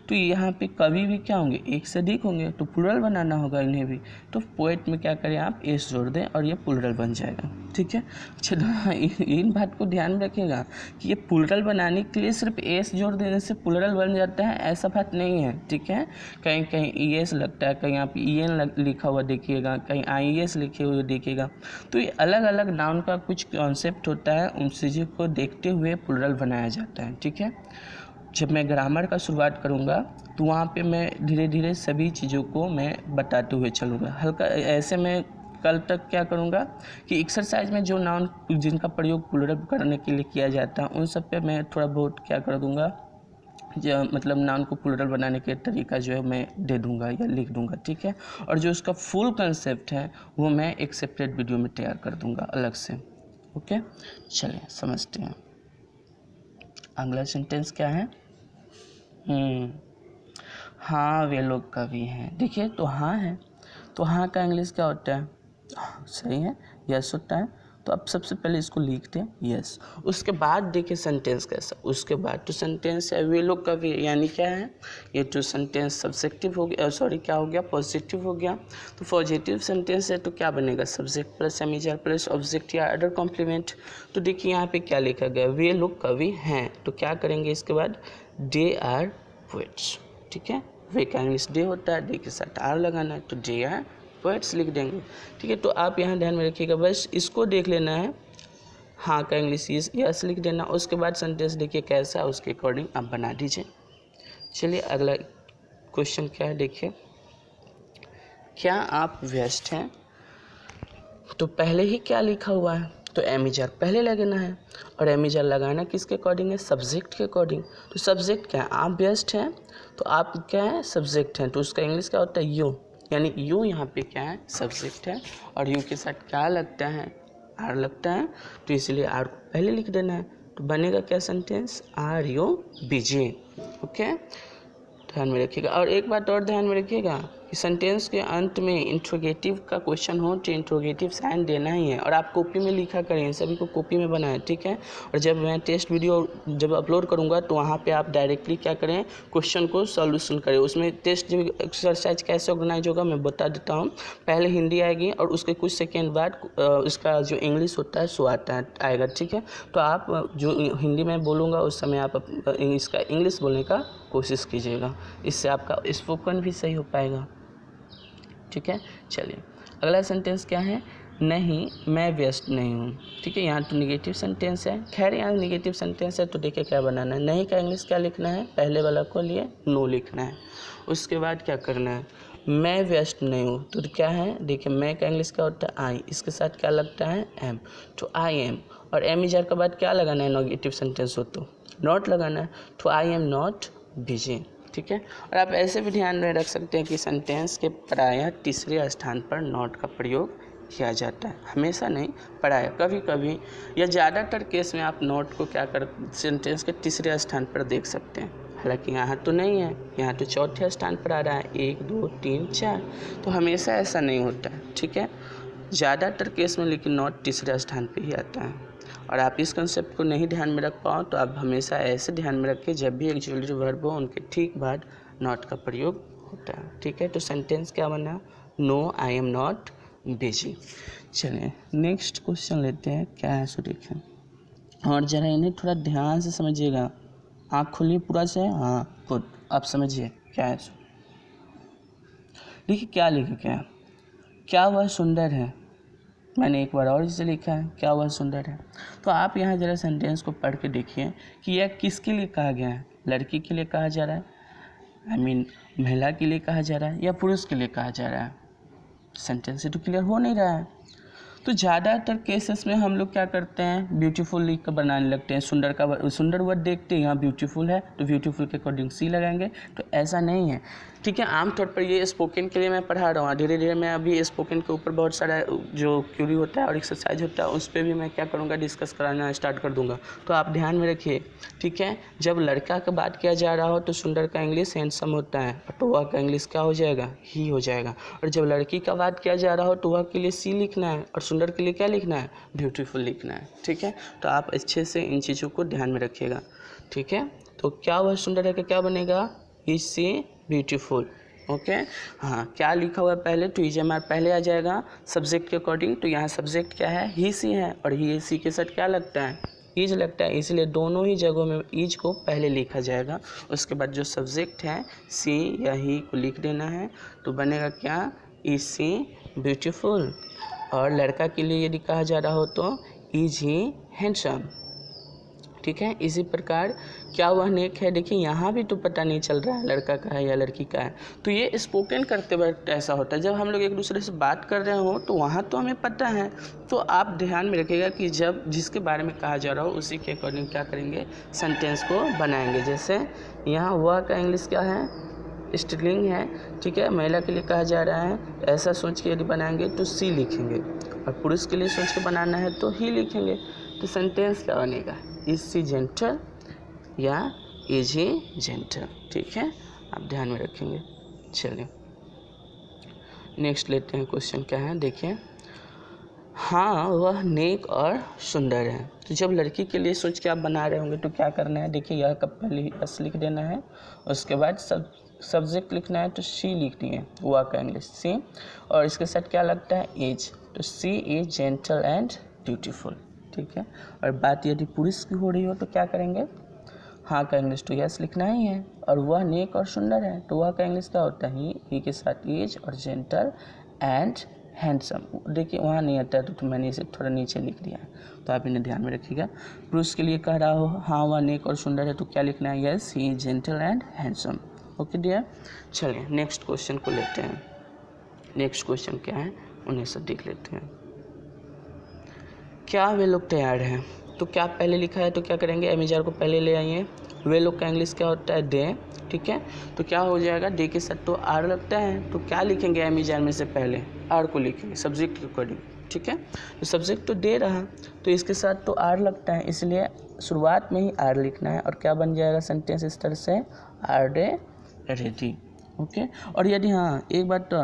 तो यहाँ पे कवि भी क्या होंगे, एक से अधिक होंगे, तो प्लुरल बनाना होगा इन्हें भी। तो पोएट में क्या करें आप, एस जोड़ दें और ये प्लुरल बन जाएगा, ठीक है। अच्छा, इन बात को ध्यान में रखिएगा कि ये प्लुरल बनाने के लिए सिर्फ एस जोड़ देने से प्लुरल बन जाता है, ऐसा बात नहीं है, ठीक है। कहीं कहीं ई एस लगता है, कहीं आप ई एन लिखा हुआ देखिएगा, कहीं आई एस लिखे हुए देखिएगा। तो ये अलग अलग नाउन का कुछ कॉन्सेप्ट होता है, उन चीज़ों को देखते हुए प्लुरल बनाया जाता है, ठीक है। जब मैं ग्रामर का शुरुआत करूँगा तो वहाँ पे मैं धीरे धीरे सभी चीज़ों को मैं बताते हुए चलूँगा। हल्का ऐसे मैं कल तक क्या करूँगा कि एक्सरसाइज में जो नाउन जिनका प्रयोग प्लुरल करने के लिए किया जाता है उन सब पे मैं थोड़ा बहुत क्या कर दूँगा, जो मतलब नाउन को प्लुरल बनाने के तरीका जो है मैं दे दूँगा या लिख दूँगा, ठीक है। और जो उसका फुल कंसेप्ट है वो मैं एक सेपरेट वीडियो में तैयार कर दूँगा अलग से, ओके। चलिए समझते हैं। अगला सेंटेंस क्या है, हाँ वे लोग कवि हैं। देखिए तो हाँ है, तो हाँ का इंग्लिश क्या होता है, सही है, यस होता है। तो अब सबसे पहले इसको लिखते हैं यस, उसके बाद देखिए सेंटेंस कैसा, उसके बाद तो सेंटेंस है वे लोग कवि, यानी क्या है, ये तो सेंटेंस सब्जेक्टिव हो गया, सॉरी क्या हो गया, पॉजिटिव हो गया। तो पॉजिटिव सेंटेंस है तो क्या बनेगा, सब्जेक्ट प्लस एमिजर प्लस ऑब्जेक्ट या अदर कॉम्प्लीमेंट। तो देखिए यहाँ पे क्या लिखा गया, वे लोग कवि हैं, तो क्या करेंगे इसके बाद, दे आर पोएट्स, ठीक है। वे का इंग्लिश डे होता है, डे के साथ आर लगाना है, तो दे आर पोएट्स लिख देंगे, ठीक है। तो आप यहाँ ध्यान में रखिएगा, बस इसको देख लेना है, हाँ का इंग्लिश यस लिख देना। उसके बाद सेंटेंस देखिए कैसा है, उसके अकॉर्डिंग आप बना दीजिए। चलिए अगला क्वेश्चन क्या है, देखिए, क्या आप व्यस्त हैं, तो पहले ही क्या लिखा हुआ है, तो एमिजर पहले लगाना है, और एमिजर लगाना किसके अकॉर्डिंग है, सब्जेक्ट के अकॉर्डिंग। तो सब्जेक्ट क्या है, आप व्यस्त हैं, तो आप क्या है, सब्जेक्ट हैं, तो उसका इंग्लिश क्या होता है, यू, यानी यू यहाँ पे क्या है, सब्जेक्ट है, और यू के साथ क्या लगता है, आर लगता है, तो इसलिए आर को पहले लिख देना है। तो बनेगा क्या sentence, are you busy, okay, ध्यान में रखिएगा। और एक बात और ध्यान में रखिएगा कि सेंटेंस के अंत में इंट्रोगेटिव का क्वेश्चन हो तो इंट्रोगेटिव साइन देना ही है, और आप कॉपी में लिखा करें, सभी को कॉपी में बनाएं, ठीक है। और जब मैं टेस्ट वीडियो जब अपलोड करूंगा तो वहाँ पे आप डायरेक्टली क्या करें, क्वेश्चन को सॉल्यूशन करें। उसमें टेस्ट जो एक्सरसाइज कैसे ऑर्गेनाइज होगा मैं बता देता हूँ। पहले हिंदी आएगी और उसके कुछ सेकेंड बाद उसका जो इंग्लिश होता है सो आएगा, ठीक है। तो आप जो हिंदी में बोलूँगा उस समय आप इसका इंग्लिश बोलने का कोशिश कीजिएगा, इससे आपका स्पोकन भी सही हो पाएगा, ठीक है। चलिए अगला सेंटेंस क्या है, नहीं मैं व्यस्त नहीं हूँ, ठीक है। यहाँ तो निगेटिव सेंटेंस है, खैर यहाँ निगेटिव सेंटेंस है तो देखिए क्या बनाना है, नहीं का इंग्लिश क्या लिखना है, पहले वाला को लिए नो लिखना है। उसके बाद क्या करना है, मैं व्यस्त नहीं हूँ, तो क्या है, देखिए मैं का इंग्लिश क्या होता है, आई, इसके साथ क्या लगता है, एम, तो आई एम, और एम इजर के बाद क्या लगाना है, नेगेटिव सेंटेंस हो तो नॉट लगाना है, तो आई एम नॉट बिजी, ठीक है। और आप ऐसे भी ध्यान में रख सकते हैं कि सेंटेंस के प्रायः तीसरे स्थान पर नॉट का प्रयोग किया जाता है, हमेशा नहीं, प्रायः, कभी कभी या ज़्यादातर केस में आप नॉट को क्या कर सेंटेंस के तीसरे स्थान पर देख सकते हैं। हालांकि यहाँ तो नहीं है, यहाँ तो चौथे स्थान पर आ रहा है, 1 2 3 4, तो हमेशा ऐसा नहीं होता है, ठीक है। ज़्यादातर केस में लेकिन नॉट तीसरे स्थान पर ही आता है। और आप इस कंसेप्ट को नहीं ध्यान में रख पाओ तो आप हमेशा ऐसे ध्यान में रखें, जब भी एक्सक्लूसिव वर्ब हो उनके ठीक बाद नॉट का प्रयोग होता है, ठीक है। तो सेंटेंस क्या बना, no I am not busy. चलिए नेक्स्ट क्वेश्चन लेते हैं, क्या है सो देखें, और ज़रा इन्हें थोड़ा ध्यान से समझिएगा, आँख खोलिए पूरा से, हाँ गुड, आप समझिए क्या है सो। देखिए क्या लिखा, क्या वह सुंदर है, मैंने एक बार और इसे लिखा है, क्या वह सुंदर है। तो आप यहाँ ज़रा सेंटेंस को पढ़ के देखिए कि यह किसके लिए कहा गया है, लड़की के लिए कहा जा रहा है, महिला के लिए कहा जा रहा है, या पुरुष के लिए कहा जा रहा है। सेंटेंस से तो क्लियर हो नहीं रहा है। तो ज़्यादातर केसेस में हम लोग क्या करते हैं, ब्यूटीफुल लिख कर बनाने लगते हैं, सुंदर वर्ड देखते हैं, यहाँ ब्यूटीफुल है तो ब्यूटीफुल के अकॉर्डिंग सी लगाएंगे। तो ऐसा नहीं है, ठीक है। आमतौर पर ये स्पोकन के लिए मैं पढ़ा रहा हूँ, धीरे धीरे मैं अभी स्पोकन के ऊपर बहुत सारा जो क्यूरी होता है और एक्सरसाइज होता है उस पर भी मैं क्या करूँगा, डिस्कस कराना स्टार्ट कर दूँगा। तो आप ध्यान में रखिए, ठीक है। जब लड़का का बात किया जा रहा हो तो सुंदर का इंग्लिश हैंडसम होता है और टोआ का इंग्लिश क्या हो जाएगा, ही हो जाएगा। और जब लड़की का बात किया जा रहा हो तो वह के लिए सी लिखना है और सुंदर के लिए क्या लिखना है, ब्यूटीफुल लिखना है, ठीक है। तो आप अच्छे से इन चीज़ों को ध्यान में रखिएगा, ठीक है। तो क्या वह सुंदर है, क्या बनेगा, इज सी ब्यूटीफुल, ओके। हाँ, क्या लिखा हुआ है पहले, तो इज एम आर पहले आ जाएगा सब्जेक्ट के अकॉर्डिंग। तो यहाँ सब्जेक्ट क्या है, ही सी है और ही सी के साथ क्या लगता है, इज लगता है, इसलिए दोनों ही जगहों में इज को पहले लिखा जाएगा। उसके बाद जो सब्जेक्ट है सी या ही को लिख देना है। तो बनेगा क्या, इज सी ब्यूटीफुल। और लड़का के लिए यदि कहा जा रहा हो तो इज ही हैंडसम, ठीक है। इसी प्रकार क्या वह नेक है, देखिए यहाँ भी तो पता नहीं चल रहा है लड़का का है या लड़की का है। तो ये स्पोकन करते वक्त ऐसा होता है, जब हम लोग एक दूसरे से बात कर रहे हो तो वहाँ तो हमें पता है। तो आप ध्यान में रखिएगा कि जब जिसके बारे में कहा जा रहा हो उसी के अकॉर्डिंग क्या करेंगे, सेंटेंस को बनाएंगे। जैसे यहाँ वह का इंग्लिश क्या है, स्त्रीलिंग है, ठीक है। महिला के लिए कहा जा रहा है, ऐसा सोच के यदि बनाएंगे तो सी लिखेंगे और पुरुष के लिए सोच के बनाना है तो ही लिखेंगे। तो सेंटेंस क्या बनेगा, इज सी जेंटल या इज ही जेंटल, ठीक है। आप ध्यान में रखेंगे। चलिए नेक्स्ट लेते हैं, क्वेश्चन क्या है देखिए। हाँ वह नेक और सुंदर है। तो जब लड़की के लिए सोच के आप बना रहे होंगे तो क्या करना है, देखिए यह कब पहले एस लिख देना है, उसके बाद सब्जेक्ट लिखना है तो सी लिखनी है, वह का इंग्लिश सी, और इसके साथ क्या लगता है, एज। तो सी इज जेंटल एंड ब्यूटीफुल, ठीक है। और बात यदि पुरुष की हो रही हो तो क्या करेंगे, हाँ का इंग्लिश तो यस लिखना ही है, और वह नेक और सुंदर है तो वह का इंग्लिश क्या होता है, ही के साथ एज और जेंटल एंड हैंडसम। देखिए वहाँ नहीं आता है तो मैंने इसे थोड़ा नीचे लिख दिया है, तो आप इन्हें ध्यान में रखिएगा। पुरुष के लिए कह रहा हो हाँ वह नेक और सुंदर है तो क्या लिखना है, yes he is gentle and handsome, okay dear. चलिए नेक्स्ट क्वेश्चन को लेते हैं। नेक्स्ट क्वेश्चन क्या है उन्हें सब देख लेते हैं। क्या वे लोग तैयार हैं, तो क्या पहले लिखा है तो क्या करेंगे, एमिजार को पहले ले आइए। वे लोग का इंग्लिश क्या होता है, दे, ठीक है। तो क्या हो जाएगा, दे के साथ तो आर लगता है तो क्या लिखेंगे, एमिजार में से पहले आर को लिखेंगे सब्जेक्ट के अकॉर्डिंग, ठीक है। तो सब्जेक्ट तो दे रहा तो इसके साथ तो आर लगता है, इसलिए शुरुआत में ही आर लिखना है। और क्या बन जाएगा सेंटेंस इस तरह से, आर दे रेडी, ओके। और यदि हाँ एक बात तो,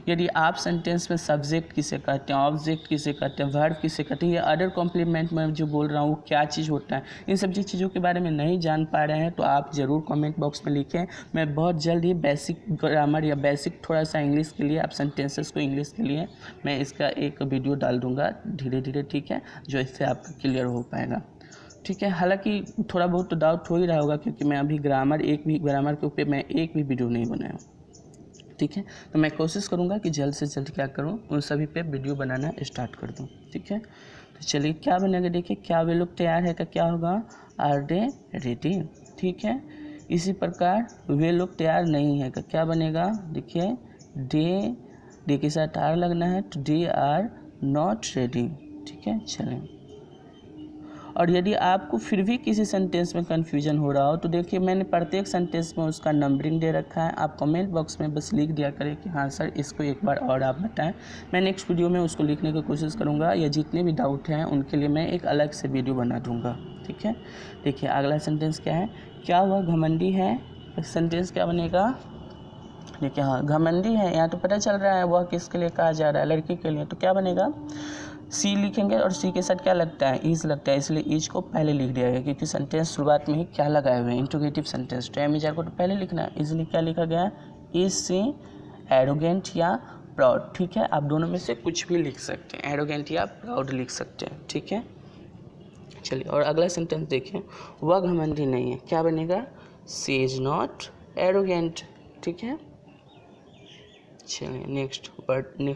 यदि आप सेंटेंस में सब्जेक्ट किसे कहते हैं, ऑब्जेक्ट किसे कहते हैं, वर्ब किसे कहते हैं, ये अदर कॉम्प्लीमेंट में जो बोल रहा हूँ वो क्या चीज़ होता है, इन सब चीज़ों के बारे में नहीं जान पा रहे हैं तो आप ज़रूर कमेंट बॉक्स में लिखें। मैं बहुत जल्द ही बेसिक ग्रामर या बेसिक थोड़ा सा इंग्लिश के लिए, आप सेंटेंसेस को इंग्लिश के लिए मैं इसका एक वीडियो डाल दूँगा धीरे धीरे, ठीक है, जो इससे आपका क्लियर हो पाएगा, ठीक है। हालांकि थोड़ा बहुत तो डाउट हो ही रहा होगा क्योंकि मैं अभी ग्रामर के ऊपर मैं एक भी वीडियो नहीं बनाया, ठीक है। तो मैं कोशिश करूंगा कि जल्द से जल्द क्या करूं, उन सभी पे वीडियो बनाना स्टार्ट कर दूं, ठीक है। तो चलिए क्या बनेगा, देखिए क्या वे लोग तैयार है का क्या होगा, आर दे रेडी, ठीक है। इसी प्रकार वे लोग तैयार नहीं है का क्या बनेगा, देखिए डे के साथ आर लगना है तो दे आर नॉट रेडी, ठीक है। चलें, और यदि आपको फिर भी किसी सेंटेंस में कन्फ्यूजन हो रहा हो तो देखिए मैंने प्रत्येक सेंटेंस में उसका नंबरिंग दे रखा है, आप कमेंट बॉक्स में बस लिख दिया करें कि हाँ सर इसको एक बार और आप बताएं। मैं नेक्स्ट वीडियो में उसको लिखने की कोशिश करूँगा, या जितने भी डाउट हैं उनके लिए मैं एक अलग से वीडियो बना दूँगा, ठीक है। देखिए अगला सेंटेंस क्या है, क्या वह घमंडी है, सेंटेंस क्या बनेगा, देखिए हाँ घमंडी है, यहाँ तो पता चल रहा है वह किसके लिए कहा जा रहा है, लड़की के लिए, तो क्या बनेगा, सी लिखेंगे और सी के साथ क्या लगता है, इज लगता है, इसलिए इज को पहले लिख दिया गया क्योंकि सेंटेंस शुरुआत में ही क्या लगाए हुए हैं, इंट्रोगेटिव सेंटेंस। तो एमिजार को तो पहले लिखना है, इसलिए क्या लिखा गया, इज सी एरोगेंट या प्राउड, ठीक है। आप दोनों में से कुछ भी लिख सकते हैं, एरोगेंट या प्राउड लिख सकते हैं, ठीक है। चलिए और अगला सेंटेंस देखिए, वह घमंडी नहीं है, क्या बनेगा, सी इज नॉट एरोगेंट, ठीक है। चलिए नेक्स्ट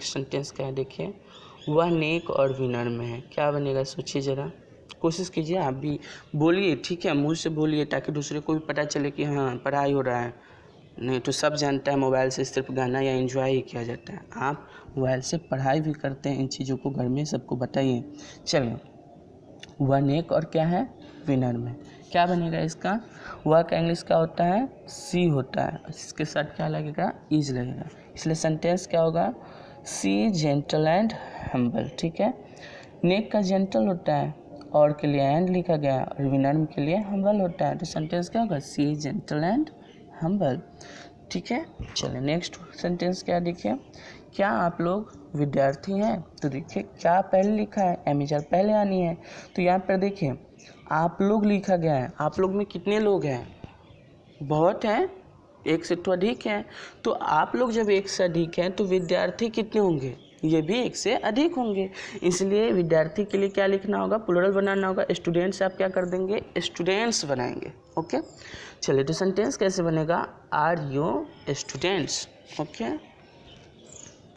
सेंटेंस क्या है, देखिए वह नेक और विनम्र में है, क्या बनेगा, सोचिए ज़रा, कोशिश कीजिए, आप भी बोलिए, ठीक है, मुँह से बोलिए ताकि दूसरे को भी पता चले कि हाँ पढ़ाई हो रहा है। नहीं तो सब जानता है मोबाइल से सिर्फ गाना या एंजॉय ही किया जाता है, आप मोबाइल से पढ़ाई भी करते हैं, इन चीज़ों को घर में सबको बताइए। चलिए वह नेक और क्या है, विनम्र में, क्या बनेगा इसका? वह का इंग्लिश क्या होता है? सी होता है। इसके साथ क्या लगेगा? इज लगेगा। इसलिए सेंटेंस क्या होगा? सी जेंटल एंड हम्बल। ठीक है, नेक का जेंटल होता है और के लिए एंड लिखा गया और विनम्र के लिए हम्बल होता है, तो सेंटेंस क्या होगा? सी जेंटल एंड हम्बल। ठीक है, चलिए नेक्स्ट सेंटेंस क्या देखिए, क्या आप लोग विद्यार्थी हैं? तो देखिए क्या पहले लिखा है, एमिजर पहले आनी है, तो यहाँ पर देखिए आप लोग लिखा गया है। आप लोग में कितने लोग हैं? बहुत हैं, एक से तो अधिक हैं। तो आप लोग जब एक से अधिक हैं तो विद्यार्थी कितने होंगे? ये भी एक से अधिक होंगे। इसलिए विद्यार्थी के लिए क्या लिखना होगा? प्लूरल बनाना होगा। स्टूडेंट से आप क्या कर देंगे? स्टूडेंट्स बनाएंगे। ओके, चलिए तो सेंटेंस कैसे बनेगा? Are you students. ओके,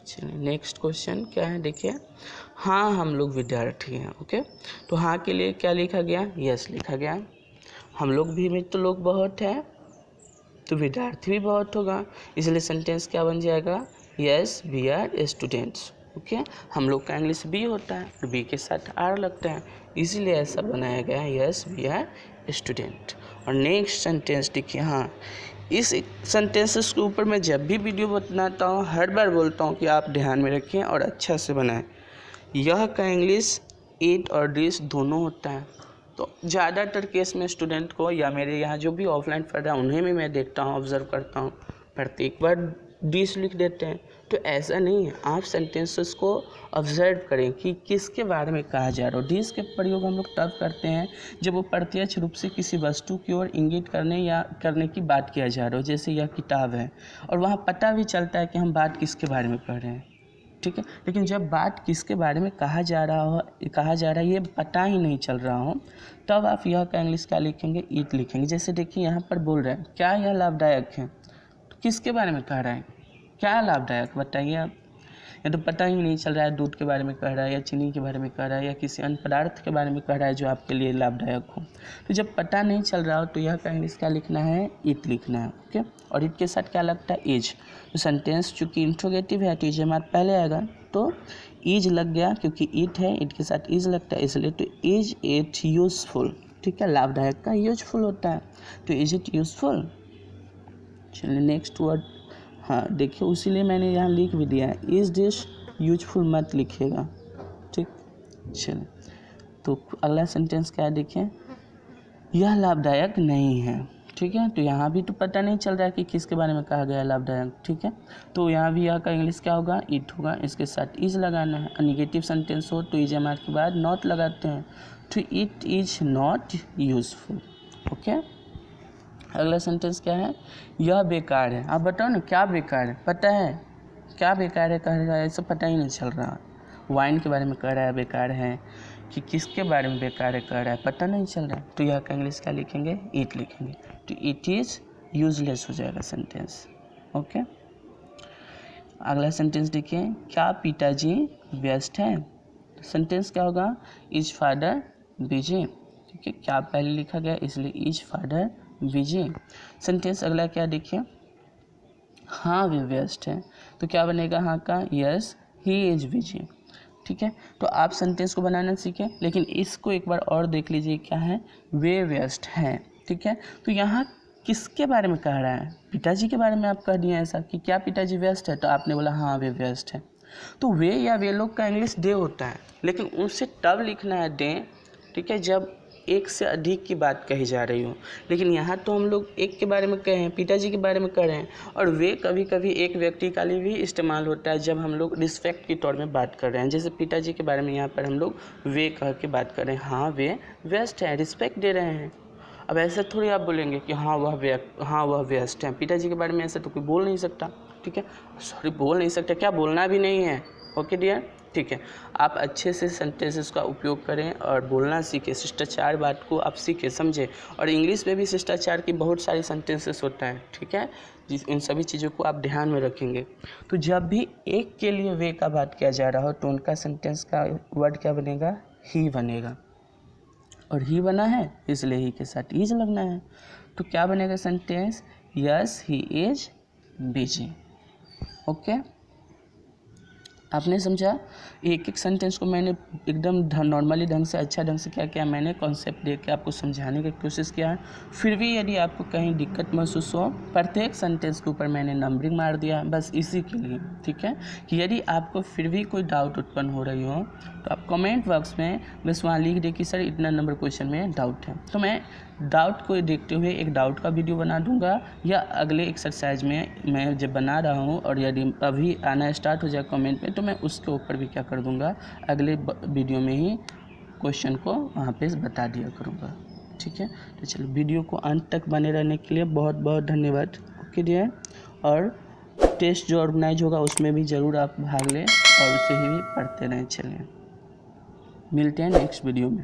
चलिए नेक्स्ट क्वेश्चन क्या है देखिए, हाँ हम लोग विद्यार्थी हैं। ओके, तो हाँ के लिए क्या लिखा गया? यस लिखा गया। हम लोग भी में तो लोग बहुत हैं तो विद्यार्थी भी बहुत होगा, इसलिए सेंटेंस क्या बन जाएगा? Yes we are students. Okay, हम लोग का इंग्लिश बी होता है और बी के साथ आर लगता है, इसीलिए ऐसा बनाया गया है, यस वी आर स्टूडेंट। और नेक्स्ट सेंटेंस देखिए, हाँ इस सेंटेंसेस के ऊपर मैं जब भी वीडियो बनाता हूँ हर बार बोलता हूँ कि आप ध्यान में रखें और अच्छा से बनाएं। यह का इंग्लिश ईट और डिश दोनों होता है, तो ज़्यादातर केस में स्टूडेंट को या मेरे यहाँ जो भी ऑफलाइन पढ़ रहा है उन्हें भी मैं देखता हूँ, ऑब्जर्व करता हूँ, प्रत्येक बार डिश लिख देते हैं। तो ऐसा नहीं है, आप सेंटेंसेस को ऑब्जर्व करें कि किसके बारे में कहा जा रहा हो। डिश के प्रयोग हम लोग तब करते हैं जब वो प्रत्यक्ष रूप से किसी वस्तु की ओर इंगित करने या करने की बात किया जा रहा हो, जैसे यह किताब है और वहाँ पता भी चलता है कि हम बात किसके बारे में पढ़ रहे हैं। ठीक है, लेकिन जब बात किसके बारे में कहा जा रहा है ये पता ही नहीं चल रहा हो, तब आप यह का इंग्लिश क्या लिखेंगे? ईट लिखेंगे। जैसे देखिए यहाँ पर बोल रहे हैं क्या यह लाभदायक है, तो किसके बारे में कह रहा है? क्या लाभदायक बताइए आप? या तो पता ही नहीं चल रहा है, दूध के बारे में कह रहा है या चीनी के बारे में कह रहा है या किसी अन्य पदार्थ के बारे में कह रहा है जो आपके लिए लाभदायक हो। तो जब पता नहीं चल रहा हो तो यह का इंग्लिश क्या लिखना है? इट लिखना है। ओके, और इट के साथ क्या लगता है? इज। तो सेंटेंस चूँकि इंट्रोगेटिव है तो इज हमारे पहले आएगा, तो इज लग गया क्योंकि इट है, इट के साथ इज लगता है इसलिए, तो इज इट यूजफुल। ठीक है, लाभदायक का यूजफुल होता है, तो इज इट यूजफुल। चलिए नेक्स्ट वर्ड, हाँ देखिए उसीलिए मैंने यहाँ लिख भी दिया है, इज दिस यूजफुल मत लिखिएगा। ठीक, चलिए तो अगला सेंटेंस क्या है देखिए, यह लाभदायक नहीं है। ठीक है, तो यहाँ भी तो पता नहीं चल रहा है कि किसके बारे में कहा गया है लाभदायक। ठीक है, तो यहाँ भी यह का इंग्लिश क्या होगा? इट होगा, इसके साथ इज लगाना है। निगेटिव सेंटेंस हो तो इज एम के बाद नॉट लगाते हैं, तो it is not useful. Okay, अगला सेंटेंस क्या है? यह बेकार है। आप बताओ ना क्या बेकार है? पता है क्या बेकार है कह रहा है? ऐसा पता ही नहीं चल रहा। वाइन के बारे में कह रहा है बेकार है कि किसके बारे में बेकार है कह रहा है, पता नहीं चल रहा है, तो यह का इंग्लिश क्या लिखेंगे? इट लिखेंगे, तो इट इज़ यूजलेस हो जाएगा सेंटेंस। ओके, अगला सेंटेंस देखिए, क्या पिताजी व्यस्त हैं? तो सेंटेंस क्या होगा? Is father busy. ठीक है, क्या पहले लिखा गया इसलिए इज फादर बिजी। सेंटेंस अगला क्या देखिए, हाँ वे व्यस्त हैं, तो क्या बनेगा हाँ का? Yes he is busy. ठीक है, तो आप सेंटेंस को बनाना सीखें, लेकिन इसको एक बार और देख लीजिए क्या है? वे व्यस्त हैं। ठीक है, तो यहाँ किसके बारे में कह रहा है? पिताजी के बारे में आप कह दिए ऐसा कि क्या पिताजी व्यस्त है, तो आपने बोला हाँ वे व्यस्त हैं। तो वे या वे लोग का इंग्लिश दे होता है, लेकिन उनसे तब लिखना है दे, ठीक है, जब एक से अधिक की बात कही जा रही हो। लेकिन यहाँ तो हम लोग एक के बारे में कहे हैं, पिताजी के बारे में कह रहे हैं, और वे कभी कभी एक व्यक्ति का लिए भी इस्तेमाल होता है जब हम लोग रिस्पेक्ट के तौर में बात कर रहे हैं। जैसे पिताजी के बारे में यहाँ पर हम लोग वे कह के बात कर रहे हैं, हाँ वे व्यस्त हैं, रिस्पेक्ट दे रहे हैं। अब ऐसा थोड़ी आप बोलेंगे कि हाँ वह व्यस्त हैं, पिताजी के बारे में ऐसा तो कोई बोल नहीं सकता। ठीक है, सॉरी बोल नहीं सकता, क्या बोलना भी नहीं है। ओके डियर, ठीक है, आप अच्छे से सेंटेंसेस का उपयोग करें और बोलना सीखें, शिष्टाचार बात को आप सीखें समझें। और इंग्लिश में भी शिष्टाचार की बहुत सारी सेंटेंसेस होता है। ठीक है, इन सभी चीज़ों को आप ध्यान में रखेंगे। तो जब भी एक के लिए वे का बात किया जा रहा हो तो उनका सेंटेंस का वर्ड क्या बनेगा? ही बनेगा, और ही बना है इसलिए ही के साथ इज लगना है। तो क्या बनेगा sentence? Yes he is busy. Okay, आपने समझा? एक एक सेंटेंस को मैंने एकदम नॉर्मली ढंग से, अच्छा ढंग से क्या किया, मैंने कॉन्सेप्ट दे के आपको समझाने की कोशिश किया है। फिर भी यदि आपको कहीं दिक्कत महसूस हो, प्रत्येक सेंटेंस के ऊपर मैंने नंबरिंग मार दिया है, बस इसी के लिए, ठीक है। कि यदि आपको फिर भी कोई डाउट उत्पन्न हो रही हो तो आप कमेंट बॉक्स में बस वहाँ लिख दे कि सर इतना नंबर क्वेश्चन में डाउट है, तो मैं डाउट को देखते हुए एक डाउट का वीडियो बना दूंगा, या अगले एक्सरसाइज में मैं जब बना रहा हूँ और यदि अभी आना स्टार्ट हो जाए कमेंट में, तो मैं उसके ऊपर भी क्या कर दूंगा, अगले वीडियो में ही क्वेश्चन को वहाँ पे बता दिया करूँगा, ठीक है। तो चलो, वीडियो को अंत तक बने रहने के लिए बहुत बहुत धन्यवाद। ओके डियर, और टेस्ट जो ऑर्गेनाइज होगा उसमें भी ज़रूर आप भाग लें और उसे ही पढ़ते रहें। चलिए, मिलते हैं नेक्स्ट वीडियो में।